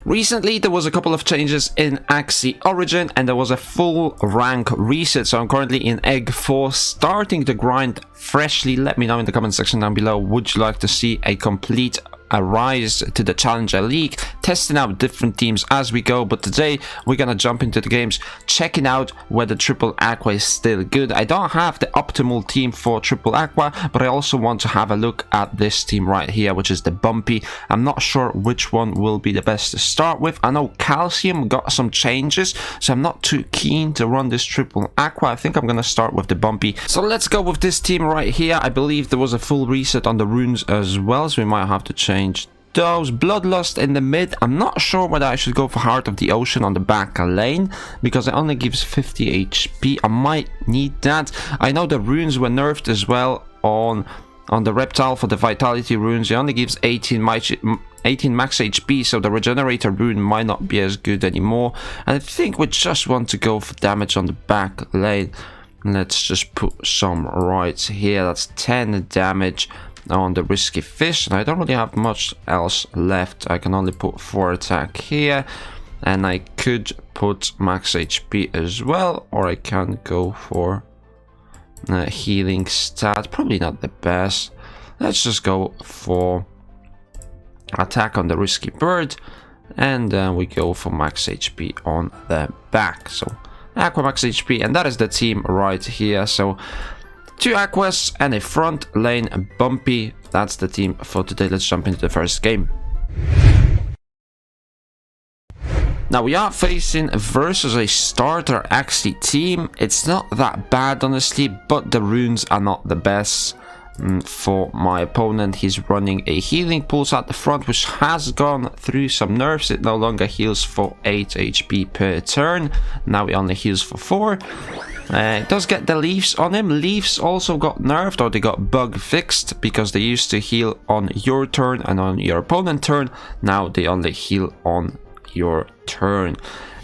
Recently, there was a couple of changes in Axie Origin and there was a full rank reset. So I'm currently in Egg 4, starting the grind freshly. Let me know in the comment section down below, would you like to see a complete rise to the Challenger League, testing out different teams as we go. But today we're gonna jump into the games, checking out whether Triple Aqua is still good. I don't have the optimal team for Triple Aqua, but I also want to have a look at this team right here, which is the Bumpy. I'm not sure which one will be the best to start with. I know Calcium got some changes, so I'm not too keen to run this Triple Aqua. I think I'm gonna start with the Bumpy. So let's go with this team right here. I believe there was a full reset on the runes as well, so we might have to change those. Bloodlust in the mid. I'm not sure whether I should go for Heart of the Ocean on the back lane, because it only gives 50 HP. I might need that. I know the runes were nerfed as well on the Reptile for the Vitality runes. It only gives 18 max HP, so the Regenerator rune might not be as good anymore. And I think we just want to go for damage on the back lane. Let's just put some right here. That's 10 damage on the Risky Fish, and I don't really have much else left. I can only put 4 attack here, and I could put max HP as well, or I can go for healing stat. Probably not the best. Let's just go for attack on the Risky Bird, and then we go for max HP on the back. So Aqua max HP, and that is the team right here. So 2 Aquas and a front lane Bumpy. That's the team for today. Let's jump into the first game. Now we are facing versus a starter Axie team. It's not that bad honestly, but the runes are not the best. For my opponent, he's running a healing pulse at the front, which has gone through some nerfs. It no longer heals for 8 HP per turn. Now it only heals for 4. It does get the leaves on him. Leaves also got nerfed, or they got bug fixed, because they used to heal on your turn and on your opponent's turn. Now they only heal on your turn.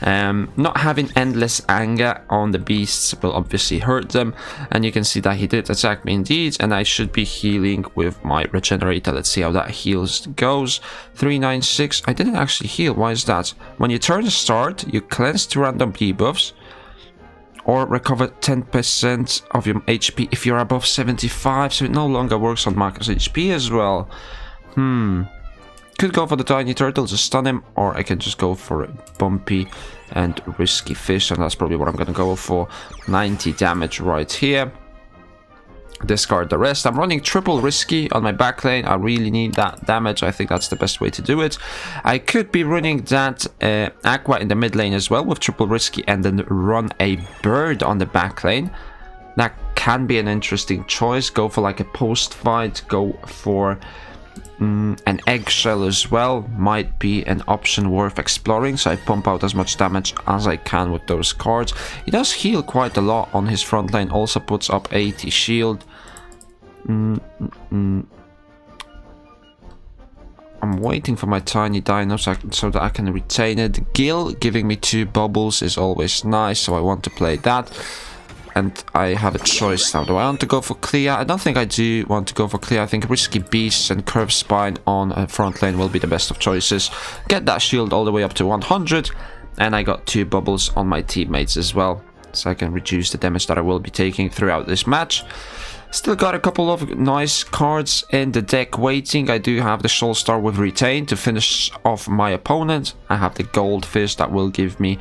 Not having endless anger on the beasts will obviously hurt them, and you can see that he did attack me indeed, and I should be healing with my Regenerator. Let's see how that heals goes. 396. I didn't actually heal. Why is that? When your turn start, you cleanse 2 random debuffs or recover 10% of your HP if you're above 75, so it no longer works on max HP as well. Could go for the Tiny Turtle to stun him, or I can just go for Bumpy and Risky Fish, and that's probably what I'm gonna go for. 90 damage right here. Discard the rest. I'm running triple Risky on my back lane. I really need that damage. I think that's the best way to do it. I could be running that Aqua in the mid lane as well with triple Risky, and then run a Bird on the back lane. That can be an interesting choice. Go for like a post fight. Go for an Eggshell as well. Might be an option worth exploring, so I pump out as much damage as I can with those cards. He does heal quite a lot on his front line, also puts up 80 shield. I'm waiting for my tiny dino so that I can retain it. Gil giving me 2 bubbles is always nice, so I want to play that. And I have a choice now. Do I want to go for Clea? I don't think I do want to go for Clea. I think Risky Beasts and Curved Spine on front lane will be the best of choices. Get that shield all the way up to 100. And I got 2 bubbles on my teammates as well, so I can reduce the damage that I will be taking throughout this match. Still got a couple of nice cards in the deck waiting. I do have the Soul Star with Retain to finish off my opponent. I have the Goldfish that will give me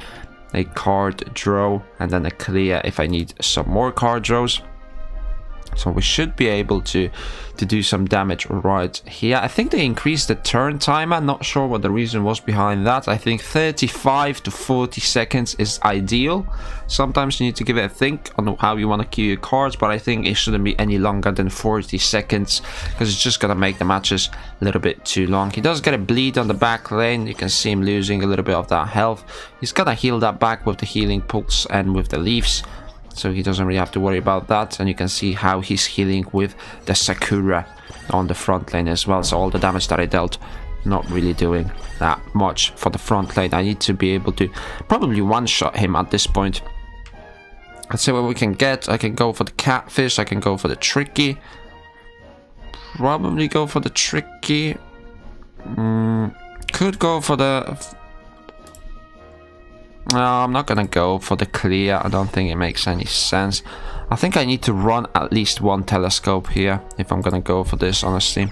a card draw, and then a Clea if I need some more card draws. So we should be able to do some damage right here. I think they increased the turn timer. Not sure what the reason was behind that. I think 35 to 40 seconds is ideal. Sometimes you need to give it a think on how you want to queue your cards, but I think it shouldn't be any longer than 40 seconds, because it's just gonna make the matches a little bit too long. He does get a bleed on the back lane. You can see him losing a little bit of that health. He's gonna heal that back with the healing pulse and with the leaves, so he doesn't really have to worry about that. And you can see how he's healing with the Sakura on the front lane as well. So all the damage that I dealt, not really doing that much for the front lane. I need to be able to probably one-shot him at this point. Let's see what we can get. I can go for the Catfish. I can go for the Tricky. Probably go for the Tricky. Could go for the No, I'm not gonna go for the clear. I don't think it makes any sense. I think I need to run at least one telescope here if I'm gonna go for this, honestly.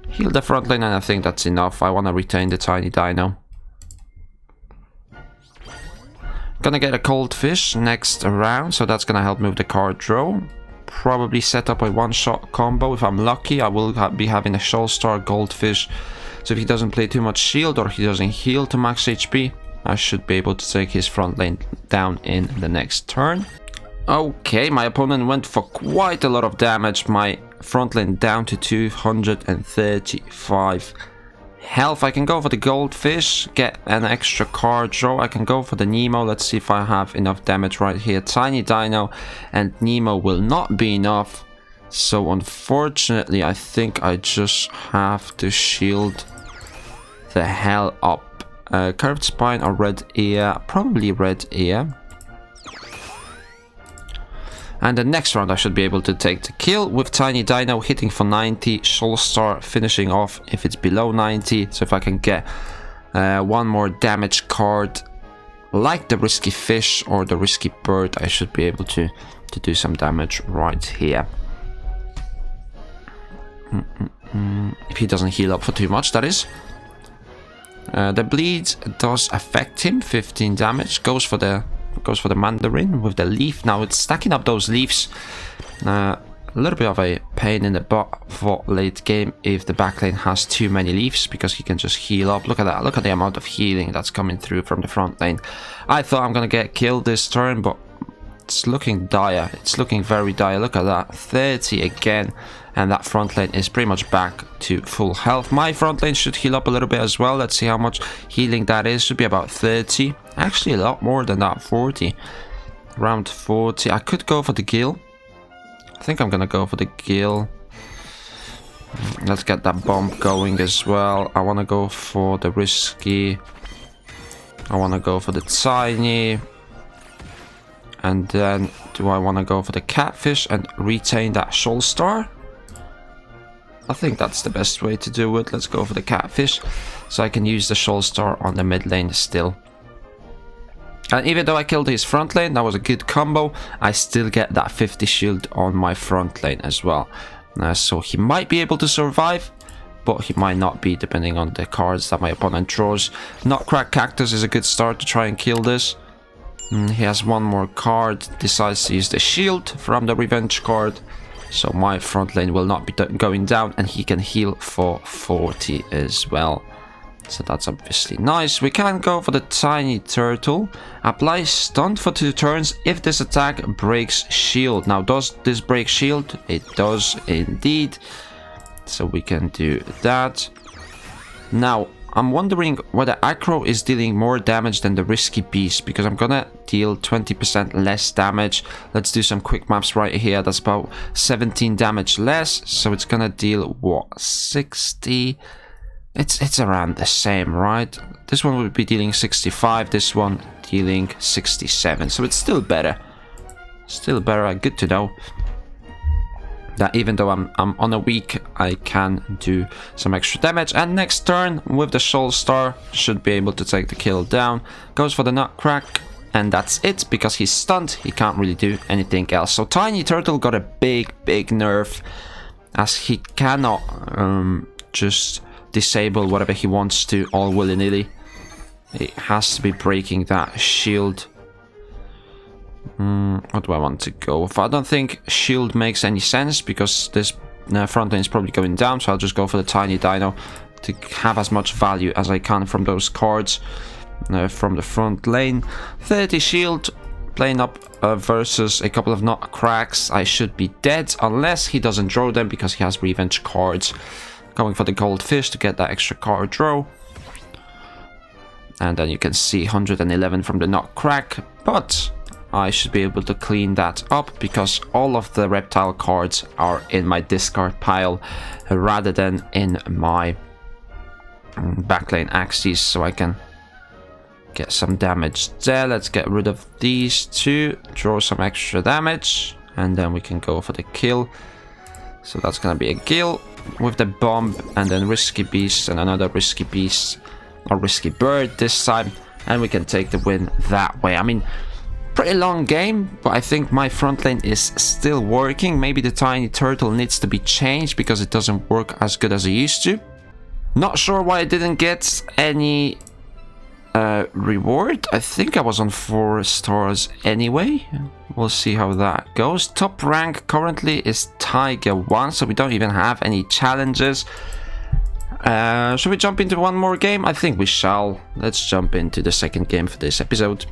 Heal the front lane, and I think that's enough. I want to retain the tiny dino. Gonna get a cold fish next round, so that's gonna help move the card draw. Probably set up a one-shot combo. If I'm lucky, I will be having a Shoal Star Goldfish. So if he doesn't play too much shield or he doesn't heal to max HP, I should be able to take his front lane down in the next turn. Okay, my opponent went for quite a lot of damage. My front lane down to 235 health. I can go for the goldfish, get an extra card draw. I can go for the Nemo. Let's see if I have enough damage right here. Tiny Dino and Nemo will not be enough. So unfortunately, I think I just have to shield the hell up. Curved Spine or Red Ear? Probably Red Ear. And the next round I should be able to take the kill with Tiny Dino hitting for 90, Shoal Star finishing off if it's below 90. So if I can get one more damage card like the Risky Fish or the Risky Bird, I should be able to do some damage right here. If he doesn't heal up for too much, that is. The bleed does affect him, 15 damage, goes for the Mandarin with the leaf. Now it's stacking up those leaves. A little bit of a pain in the butt for late game if the backlane has too many leaves, because he can just heal up. Look at that, look at the amount of healing that's coming through from the front lane. I thought I'm gonna get killed this turn, but it's looking dire. It's looking very dire. Look at that, 30 again, and that front lane is pretty much back to full health. My front lane should heal up a little bit as well. Let's see how much healing that is. Should be about 30. Actually a lot more than that, 40. Around 40. I could go for the Gill. I think I'm gonna go for the Gill. Let's get that bomb going as well. I want to go for the Risky. I want to go for the Tiny. And then do I want to go for the Catfish and retain that Shoal Star? I think that's the best way to do it. Let's go for the Catfish, so I can use the Shoal Star on the mid lane still. And even though I killed his front lane, that was a good combo, I still get that 50 shield on my front lane as well. So he might be able to survive, but he might not be, depending on the cards that my opponent draws. Nutcrack Cactus is a good start to try and kill this. He has one more card, decides to use the shield from the revenge card. So my front lane will not be going down, and he can heal for 40 as well. So that's obviously nice. We can go for the Tiny Turtle. Apply stun for 2 turns if this attack breaks shield. Now, does this break shield? It does indeed. So we can do that. Now, I'm wondering whether Acro is dealing more damage than the Risky Beast, because I'm gonna deal 20% less damage. Let's do some quick maps right here. That's about 17 damage less. So it's gonna deal, what, 60? It's around the same, right? This one would be dealing 65, this one dealing 67. So it's still better. Still better, good to know. That even though I'm on a weak, I can do some extra damage. And next turn, with the Shoal Star, should be able to take the kill down. Goes for the Nutcrack, and that's it, because he's stunned. He can't really do anything else. So Tiny Turtle got a big nerf, as he cannot just disable whatever he wants to all willy-nilly. It has to be breaking that shield. What do I want to go for? I don't think shield makes any sense, because this front lane is probably going down, so I'll just go for the Tiny Dino to have as much value as I can from those cards from the front lane. 30 shield, playing up versus a couple of Nutcracks. I should be dead unless he doesn't draw them, because he has revenge cards. Going for the Goldfish to get that extra card draw. And then you can see 111 from the Nutcrack, but I should be able to clean that up, because all of the reptile cards are in my discard pile rather than in my backlane Axies, so I can get some damage there. Let's get rid of these two, draw some extra damage, and then we can go for the kill. So that's gonna be a Gill with the bomb, and then Risky Beast and another Risky Beast. or Risky Bird this time, and we can take the win that way. I mean, pretty long game, but I think my front lane is still working. Maybe the tiny turtle needs to be changed because it doesn't work as good as it used to. Not sure why I didn't get any reward. I think I was on 4 stars anyway. We'll see how that goes. Top rank currently is Tiger 1, so we don't even have any challenges. Should we jump into one more game? I think we shall. Let's jump into the second game for this episode.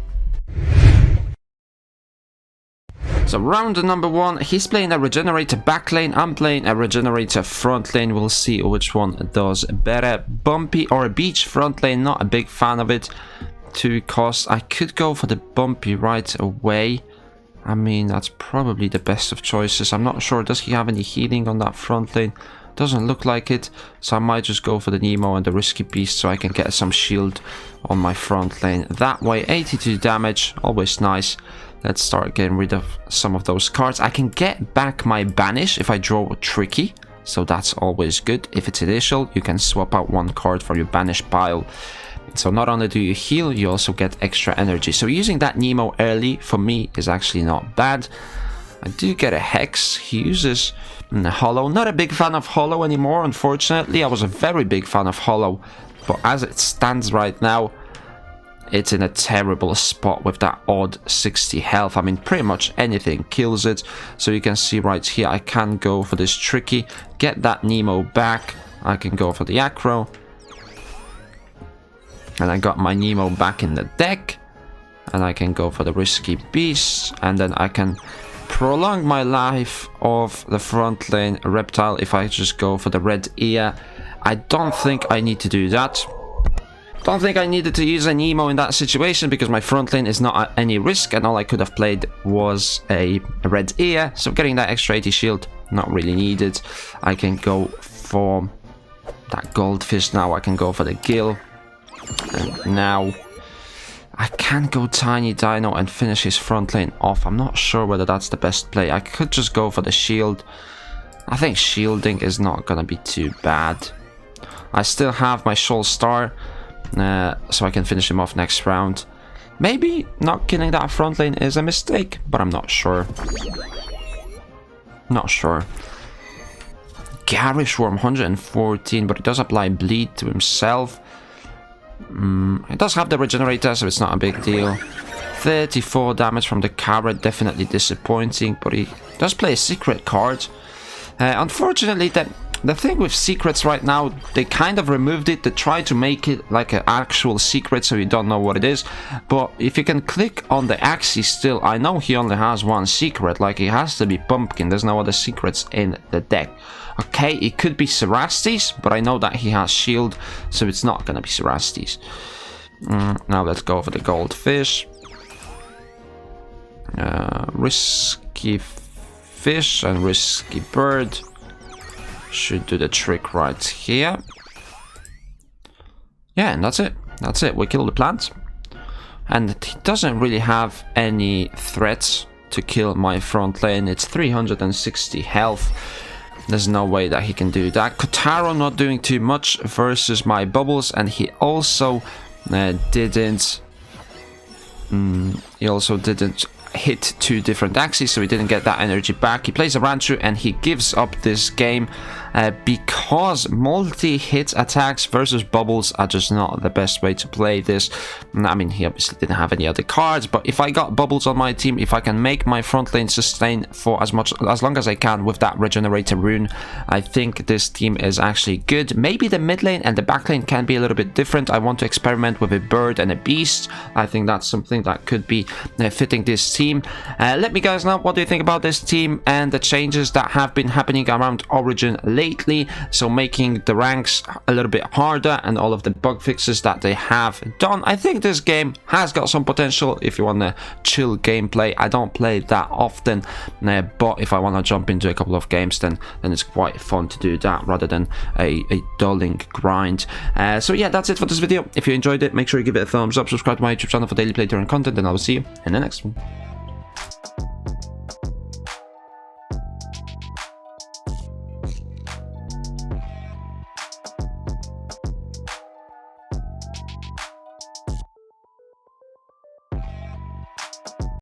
So round number 1, he's playing a Regenerator back lane, I'm playing a Regenerator front lane. We'll see which one does better. Bumpy or a beach front lane, not a big fan of it. 2 costs. I could go for the bumpy right away. I mean, that's probably the best of choices. I'm not sure, does he have any healing on that front lane? Doesn't look like it, so I might just go for the Nemo and the Risky Beast so I can get some shield on my front lane. That way, 82 damage, always nice. Let's start getting rid of some of those cards. I can get back my Banish if I draw Tricky, so that's always good. If it's initial, you can swap out 1 card from your Banish pile. So not only do you heal, you also get extra energy. So using that Nemo early, for me, is actually not bad. I do get a Hex. He uses Hollow. Not a big fan of Hollow anymore, unfortunately. I was a very big fan of Hollow, but as it stands right now, it's in a terrible spot with that odd 60 health. I mean, pretty much anything kills it. So you can see right here, I can go for this Tricky, get that Nemo back. I can go for the Acro. And I got my Nemo back in the deck. And I can go for the Risky Beast. And then I can prolong my life of the front lane Reptile if I just go for the red ear. I don't think I need to do that. Don't think I needed to use an Nemo in that situation because my front lane is not at any risk and all I could have played was a red ear. So getting that extra 80 shield, not really needed. I can go for that goldfish now. I can go for the gill. And now I can go Tiny Dino and finish his front lane off. I'm not sure whether that's the best play. I could just go for the shield. I think shielding is not going to be too bad. I still have my Shoal Star. So I can finish him off next round. Maybe not killing that front lane is a mistake, but I'm not sure. Not sure. Garish Worm 114, but he does apply bleed to himself. It does have the Regenerator, so it's not a big deal. 34 damage from the Carrot, definitely disappointing, but he does play a secret card. Unfortunately, the thing with secrets right now, they kind of removed it. They tried to make it like an actual secret so you don't know what it is. But if you can click on the Axie still, I know he only has 1 secret. Like, it has to be Pumpkin. There's no other secrets in the deck. Okay, it could be Cerastes, but I know that he has shield, so it's not going to be Cerastes. Now let's go for the Goldfish. Risky Fish and Risky Bird. Should do the trick right here. Yeah, and that's it. That's it. We kill the plant. And he doesn't really have any threats to kill my front lane. It's 360 health. There's no way that he can do that. Kotaro not doing too much versus my bubbles. And he also didn't... he also didn't hit 2 different Axies, so he didn't get that energy back. He plays a Ranchu and he gives up this game because multi-hit attacks versus bubbles are just not the best way to play this. I mean, he obviously didn't have any other cards, but if I got bubbles on my team, if I can make my front lane sustain for as long as I can with that Regenerator rune, I think this team is actually good. Maybe the mid lane and the back lane can be a little bit different. I want to experiment with a bird and a beast. I think that's something that could be fitting this team. Let me guys know what do you think about this team and the changes that have been happening around Origin lately, so making the ranks a little bit harder and all of the bug fixes that they have done. I think this game has got some potential if you want to chill gameplay. I don't play that often, but if I want to jump into a couple of games, then it's quite fun to do that rather than a dulling grind. So yeah, that's it for this video. If you enjoyed it, make sure you give it a thumbs up, subscribe to my YouTube channel for daily playthrough and content, and I will see you in the next one.